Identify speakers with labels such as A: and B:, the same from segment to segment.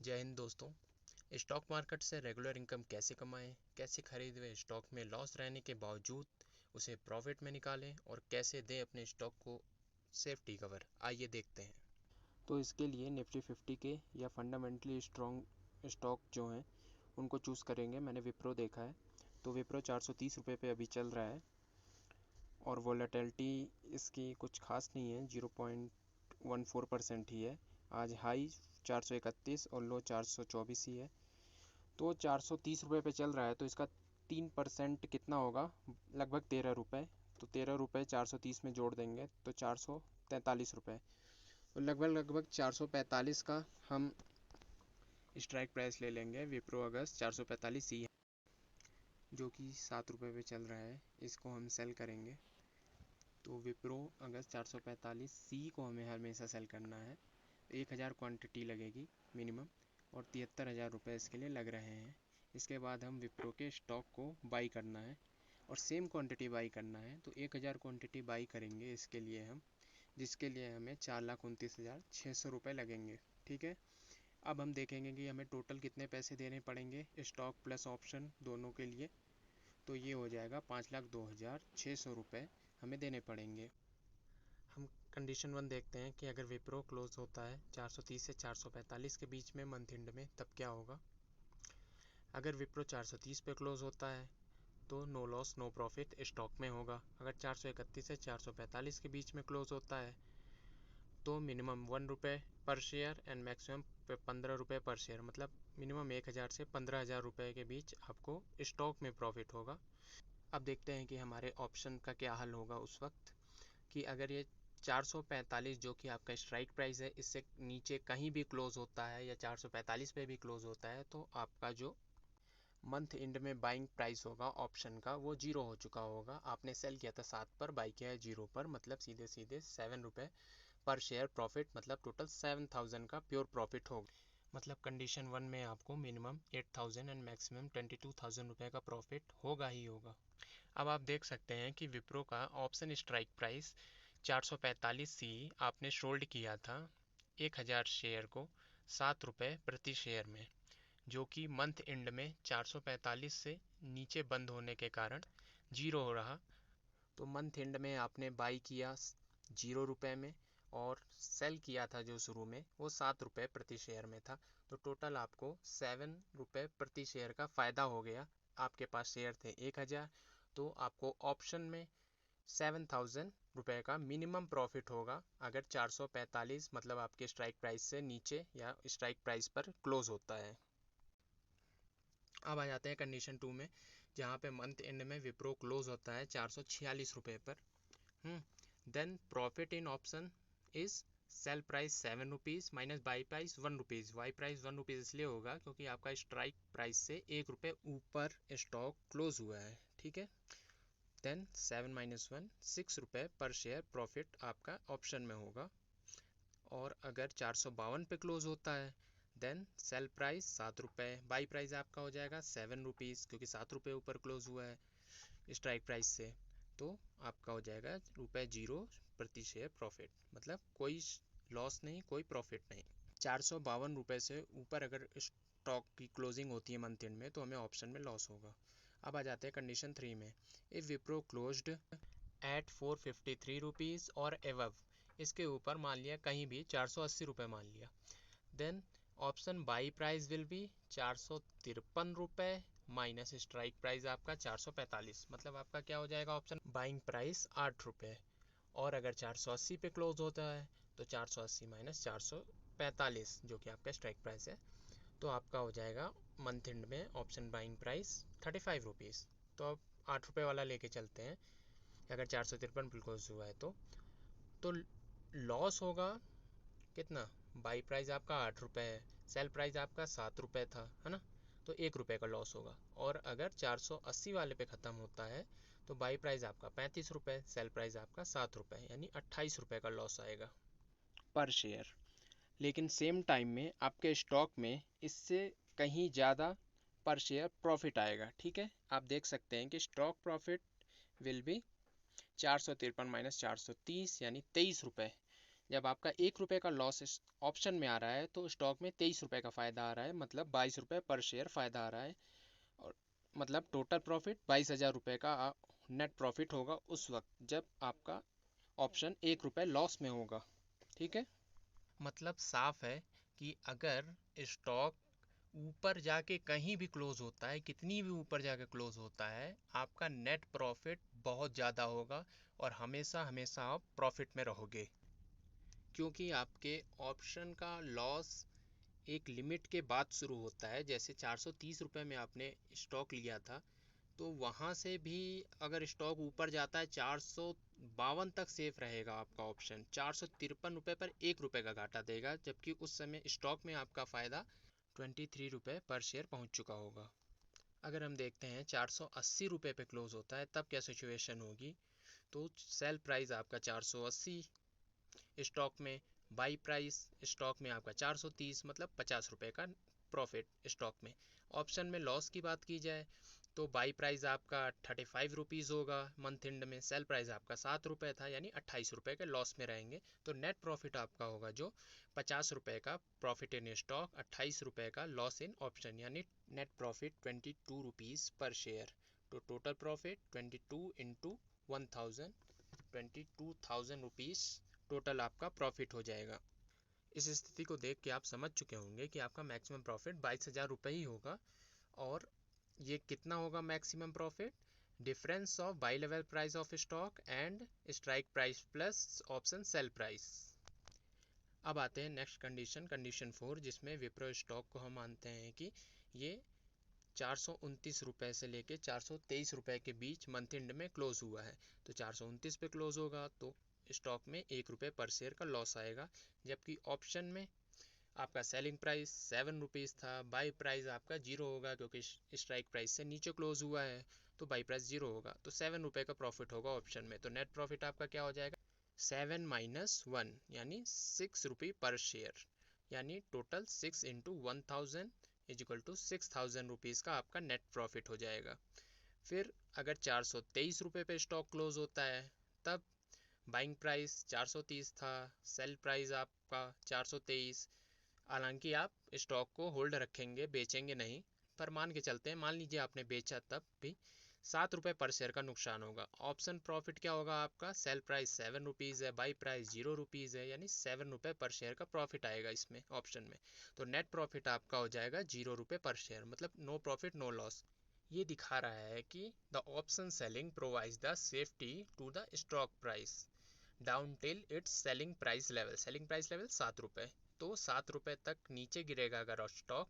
A: जय हिंद दोस्तों। Stock market से रेगुलर इनकम कैसे कमाएं, कैसे खरीदे हुए स्टॉक में लॉस रहने के बावजूद उसे प्रॉफिट में निकालें और कैसे दें अपने स्टॉक को सेफ्टी कवर, आइए देखते हैं।
B: तो इसके लिए निफ्टी 50 के या फंडामेंटली स्ट्रॉन्ग स्टॉक जो हैं उनको चूज़ करेंगे। मैंने विप्रो देखा है, तो विप्रो 430 रुपये पे अभी चल रहा है और वोलेटिलिटी इसकी कुछ खास नहीं है, 0.14% ही है। आज हाई 431 और लो 424 ही है, तो 430 रुपये पे चल रहा है। तो इसका 3% कितना होगा, लगभग 13 रुपये। तो 13 रुपये 430 में जोड़ देंगे तो 443 रुपये, तो लगभग 445 का हम स्ट्राइक प्राइस ले लेंगे। विप्रो अगस्त 445 ही है, जो कि 7 रुपये पे चल रहा है, इसको हम सेल करेंगे। तो विप्रो अगस्त 445 सी को हमें हमेशा सेल करना है। 1000 क्वांटिटी लगेगी मिनिमम और 73,000 रुपये इसके लिए लग रहे हैं। इसके बाद हम विप्रो के स्टॉक को बाई करना है और सेम क्वांटिटी बाई करना है, तो 1000 क्वांटिटी बाई करेंगे इसके लिए हम, जिसके लिए हमें 4,29,600 रुपये लगेंगे। ठीक है, अब हम देखेंगे कि हमें टोटल कितने पैसे देने पड़ेंगे स्टॉक प्लस ऑप्शन दोनों के लिए। तो ये हो जाएगा 5,02,600 रुपये हमें देने पड़ेंगे। हम कंडीशन 1 देखते हैं कि अगर विप्रो क्लोज होता है 430 से 445 के बीच में मंथ एंड में, तब क्या होगा। अगर विप्रो 430 पे क्लोज होता है तो no loss no profit stock में होगा। अगर 431 से 445 के बीच में क्लोज होता है तो मिनिमम 1 रुपये पर शेयर एंड मैक्सिमम 15 रुपये पर शेयर, मतलब मिनिमम 1000 से 15,000 रुपये के बीच आपको स्टॉक में प्रॉफिट होगा। अब देखते हैं कि हमारे ऑप्शन का क्या हल होगा उस वक्त, कि अगर ये 445 जो कि आपका स्ट्राइक प्राइस है, इससे नीचे कहीं भी क्लोज होता है या 445 पे भी क्लोज होता है, तो आपका जो मंथ एंड में बाइंग प्राइस होगा ऑप्शन का वो 0 हो चुका होगा। आपने सेल किया था 7 पर, बाई किया है 0 पर, मतलब सीधे सीधे 7 रुपये पर शेयर प्रॉफिट, मतलब टोटल 7,000 का प्योर प्रॉफिट होगा। मतलब कंडीशन 1 में आपको मिनिमम 8,000 एंड मैक्सिमम 22,000 रुपये का प्रॉफिट होगा ही होगा। अब आप देख सकते हैं कि विप्रो का ऑप्शन स्ट्राइक प्राइस 445 सी आपने शोल्ड किया था 1000 शेयर को 7 रुपये प्रति शेयर में, जो कि मंथ एंड में 445 से नीचे बंद होने के कारण 0 हो रहा। तो मंथ एंड में आपने बाई किया 0 रुपये में और सेल किया था जो शुरू में वो 7 रुपये प्रति शेयर में था, तो टोटल आपको 7 रुपये प्रति शेयर का फ़ायदा हो गया। आपके पास शेयर थे 1000, तो आपको ऑप्शन में 7,000 रुपये का मिनिमम प्रॉफिट होगा अगर 445 मतलब आपके स्ट्राइक प्राइस से नीचे या स्ट्राइक प्राइस पर क्लोज होता है। अब आ जाते हैं कंडीशन 2 में, जहाँ पे मंथ एंड में विप्रो क्लोज होता है 446 रुपये पर। Then profit in option is sell price 7 rupees minus buy price 1 rupees. Buy price 1 rupees इसलिए होगा क्योंकि आपका स्ट्राइक प्राइस से 1 रुपये ऊपर स्टॉक क्लोज हुआ है। ठीक है, देन 7 माइनस 1 6 रुपये पर शेयर प्रॉफिट आपका ऑप्शन में होगा। और अगर 452 पे क्लोज होता है देन सेल प्राइस 7 रुपये, बाई प्राइस आपका हो जाएगा 7 रुपीज़, क्योंकि 7 रुपये ऊपर क्लोज हुआ है स्ट्राइक प्राइस से, तो आपका हो जाएगा ₹0 प्रति शेयर प्रॉफिट, मतलब कोई लॉस नहीं, कोई प्रॉफिट नहीं। 452 रुपये से ऊपर अगर स्टॉक की क्लोजिंग होती है मंथ एंड में तो हमें ऑप्शन में लॉस होगा। अब आ जाते हैं कंडीशन 3 में, if Wipro closed eight 453 rupees और एवव, इसके ऊपर मान लिया कहीं भी 480 रुपये मान लिया, then option buy price will be 453 रुपये माइनस स्ट्राइक प्राइस आपका 445, मतलब आपका क्या हो जाएगा ऑप्शन बाइंग प्राइस 8 रुपये। और अगर 480 पे क्लोज होता है तो 480 माइनस 445 जो कि आपका स्ट्राइक प्राइस है, तो आपका हो जाएगा मंथ एंड में ऑप्शन बाइंग प्राइस 35 रुपीज़। तो अब 8 रुपये वाला लेके चलते हैं, अगर 453 पे क्लोज हुआ है तो लॉस होगा कितना, बाई प्राइस आपका 8 रुपये है, सेल प्राइस आपका 7 रुपये था, है ना, तो 1 रुपये का लॉस होगा। और अगर 480 वाले पे ख़त्म होता है तो बाई प्राइस आपका 35 रुपये, सेल प्राइस आपका 7 रुपये, यानी 28 रुपये का लॉस आएगा पर शेयर। लेकिन सेम टाइम में आपके स्टॉक में इससे कहीं ज़्यादा पर शेयर प्रॉफिट आएगा। ठीक है, आप देख सकते हैं कि stock profit will be 453 minus 430 यानी 23 रुपये, जब आपका 1 रुपये का लॉस ऑप्शन में आ रहा है तो स्टॉक में 23 रुपये का फ़ायदा आ रहा है, मतलब 22 रुपये पर शेयर फ़ायदा आ रहा है। और मतलब टोटल प्रॉफिट 22,000 रुपये का नेट प्रॉफिट होगा उस वक्त जब आपका ऑप्शन 1 रुपये लॉस में होगा। ठीक है।
A: मतलब साफ है कि अगर स्टॉक ऊपर जाके कहीं भी क्लोज होता है, कितनी भी ऊपर जाके क्लोज होता है, आपका नेट प्रॉफिट बहुत ज़्यादा होगा और हमेशा हमेशा आप प्रॉफिट में रहोगे, क्योंकि आपके ऑप्शन का लॉस एक लिमिट के बाद शुरू होता है। जैसे 430 रुपये में आपने स्टॉक लिया था, तो वहाँ से भी अगर स्टॉक ऊपर जाता है 452 तक सेफ रहेगा आपका ऑप्शन। 453 रुपये पर 1 रुपये का घाटा देगा, जबकि उस समय स्टॉक में आपका फ़ायदा 23 रुपये पर शेयर पहुँच चुका होगा। अगर हम देखते हैं 480 रुपये पे क्लोज होता है, तब क्या सिचुएशन होगी। तो सेल प्राइस आपका 480 स्टॉक में, बाई प्राइस स्टॉक में आपका 430, मतलब 50 रुपये का प्रॉफिट स्टॉक में। ऑप्शन में लॉस की बात की जाए तो बाई प्राइस आपका 35 रुपीज़ होगा मंथ एंड में, सेल प्राइस आपका 7 रुपये था, यानी 28 रुपये के लॉस में रहेंगे। तो नेट प्रॉफिट आपका होगा जो 50 रुपये का प्रॉफिट इन स्टॉक, 28 रुपये का लॉस इन ऑप्शन, यानी नेट प्रॉफिट 22 रुपीज़ पर शेयर। तो total profit 22 into 1000, 22,000 rupees total आपका प्रॉफिट हो जाएगा। इस स्थिति को देख के आप समझ चुके होंगे कि आपका मैक्सिमम प्रॉफिट 22,000 रुपये ही होगा। और ये कितना होगा maximum profit? Difference of by level price of stock and strike price plus option sale price. अब आते हैं नेक्स्ट कंडीशन, कंडीशन 4, जिसमें विप्रो स्टॉक को हम मानते हैं कि ये 429 रुपये से लेके 423 रुपये के बीच मंथ एंड में क्लोज हुआ है। तो 429 पे क्लोज होगा तो स्टॉक में 1 रुपये पर शेयर का लॉस आएगा, जबकि ऑप्शन में आपका सेलिंग प्राइस 7 रुपीज़ था, बाई प्राइस आपका 0 होगा क्योंकि स्ट्राइक प्राइस से नीचे क्लोज हुआ है, तो बाई प्राइस 0 होगा, तो 7 रुपये का प्रॉफिट होगा ऑप्शन में। तो नेट प्रॉफिट आपका क्या हो जाएगा? 7 - 1 यानी 6 रुपये पर शेयर, यानी total 6 into 1000 is equal to 6,000 rupees का आपका नेट प्रॉफिट हो जाएगा। फिर अगर 423 रुपये पे स्टॉक क्लोज होता है, तब बाइंग प्राइस 430 था, सेल प्राइस आपका 423। हालांकि आप स्टॉक को होल्ड रखेंगे, बेचेंगे नहीं, पर मान के चलते हैं, मान लीजिए आपने बेचा, तब भी 7 रुपये पर शेयर का नुकसान होगा। ऑप्शन प्रॉफिट क्या होगा आपका? सेल प्राइस 7 रुपीज़ है, बाई प्राइस 0 रुपीज़ है, यानी 7 रुपये पर शेयर का प्रॉफिट आएगा इसमें ऑप्शन में। तो नेट प्रॉफिट आपका हो जाएगा 0 रुपये पर शेयर, मतलब नो प्रॉफिट नो लॉस। ये दिखा रहा है कि the option selling provides the safety to the stock price down till its selling price level. Selling price level 7 रुपये, तो 7 रुपये तक नीचे गिरेगा अगर स्टॉक,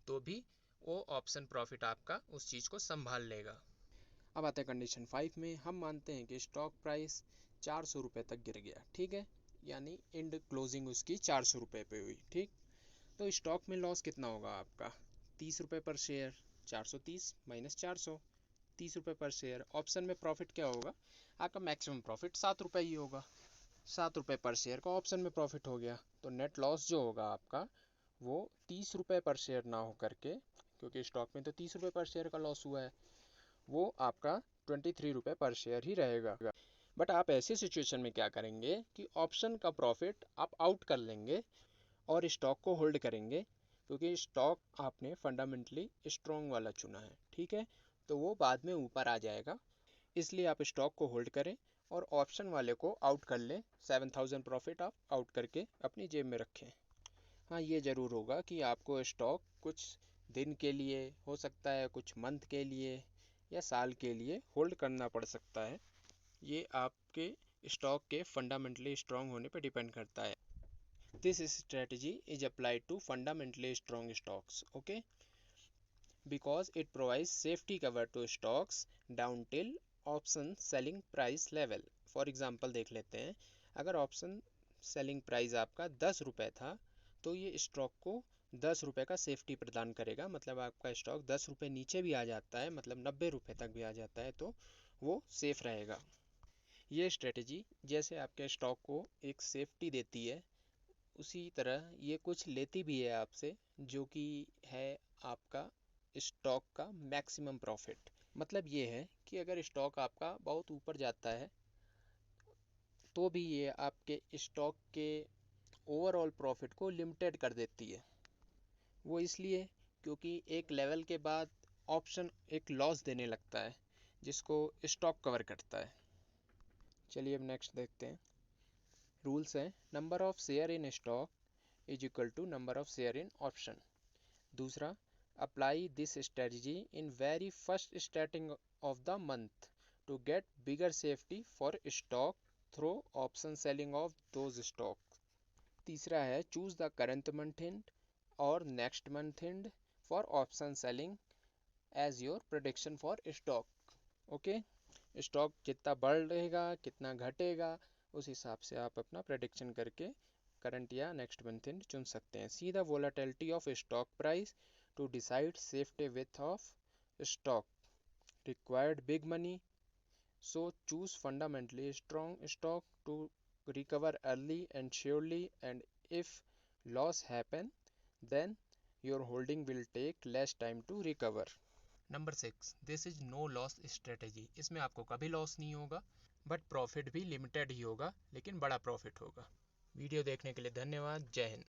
A: तो भी वो ऑप्शन प्रॉफिट आपका उस चीज़ को संभाल लेगा।
B: अब आते हैं कंडीशन 5 में। हम मानते हैं कि स्टॉक प्राइस 400 रुपये तक गिर गया, ठीक है, यानी एंड क्लोजिंग उसकी 400 रुपये पे हुई। ठीक, तो स्टॉक में लॉस कितना होगा आपका? 30 रुपये पर शेयर, 430 माइनस 400, 30 रुपये पर शेयर। ऑप्शन में प्रॉफिट क्या होगा आपका? मैक्सिमम प्रॉफिट 7 रुपये ही होगा, 7 रुपये पर शेयर का ऑप्शन में प्रॉफिट हो गया। तो नेट लॉस जो होगा आपका वो 30 रुपये पर शेयर ना हो करके, क्योंकि स्टॉक में तो 30 रुपये पर शेयर का लॉस हुआ है, वो आपका 23 रुपये पर शेयर ही रहेगा। बट आप ऐसी सिचुएशन में क्या करेंगे कि ऑप्शन का प्रॉफिट आप आउट कर लेंगे और स्टॉक को होल्ड करेंगे, क्योंकि स्टॉक आपने फंडामेंटली स्ट्रॉन्ग वाला चुना है, ठीक है, तो वो बाद में ऊपर आ जाएगा, इसलिए आप स्टॉक को होल्ड करें और ऑप्शन वाले को आउट कर लें। 7,000 प्रॉफिट आप आउट करके अपनी जेब में रखें। हाँ, ये ज़रूर होगा कि आपको स्टॉक कुछ दिन के लिए, हो सकता है कुछ मंथ के लिए या साल के लिए होल्ड करना पड़ सकता है। ये आपके स्टॉक के फंडामेंटली स्ट्रॉन्ग होने पर डिपेंड करता है। This strategy is applied to fundamentally strong stocks, okay, because it provides safety cover to stocks down till option selling price level. For example देख लेते हैं, अगर ऑप्शन सेलिंग प्राइस आपका 10 रुपये था, तो ये स्टॉक को 10 रुपये का सेफ्टी प्रदान करेगा, मतलब आपका स्टॉक 10 रुपये नीचे भी आ जाता है, मतलब 90 रुपये तक भी आ जाता है, तो वो सेफ रहेगा। ये स्ट्रेटजी जैसे आपके स्टॉक को एक सेफ्टी देती है, उसी तरह ये कुछ लेती भी है आपसे, जो कि है आपका स्टॉक का मैक्सिमम प्रॉफिट। मतलब ये है कि अगर स्टॉक आपका बहुत ऊपर जाता है तो भी ये आपके स्टॉक के ओवरऑल प्रॉफिट को लिमिटेड कर देती है। वो इसलिए क्योंकि एक लेवल के बाद ऑप्शन एक लॉस देने लगता है जिसको स्टॉक कवर करता है। चलिए अब नेक्स्ट देखते हैं। रूल्स हैं, number of share in stock is equal to number of share in option. दूसरा, apply this strategy in very first starting of the month to get bigger safety for stock through option selling of those stock. तीसरा है, choose the current month end और next month end for option selling as your protection for stock. Okay, stock कितना बढ़ रहेगा कितना घटेगा उस हिसाब से आप अपना प्रेडिक्शन करके करंट या नेक्स्ट मंथ एंड चुन सकते हैं। See the volatility of stock price to decide safety with of stock required big money, so choose fundamentally strong stock to recover early and surely, and if loss happen then your holding will take less time to recover.
A: Number 6, this is no loss strategy. इसमें आपको कभी loss नहीं होगा, but profit भी limited ही होगा, लेकिन बड़ा प्रॉफिट होगा। वीडियो देखने के लिए धन्यवाद। जय हिंद।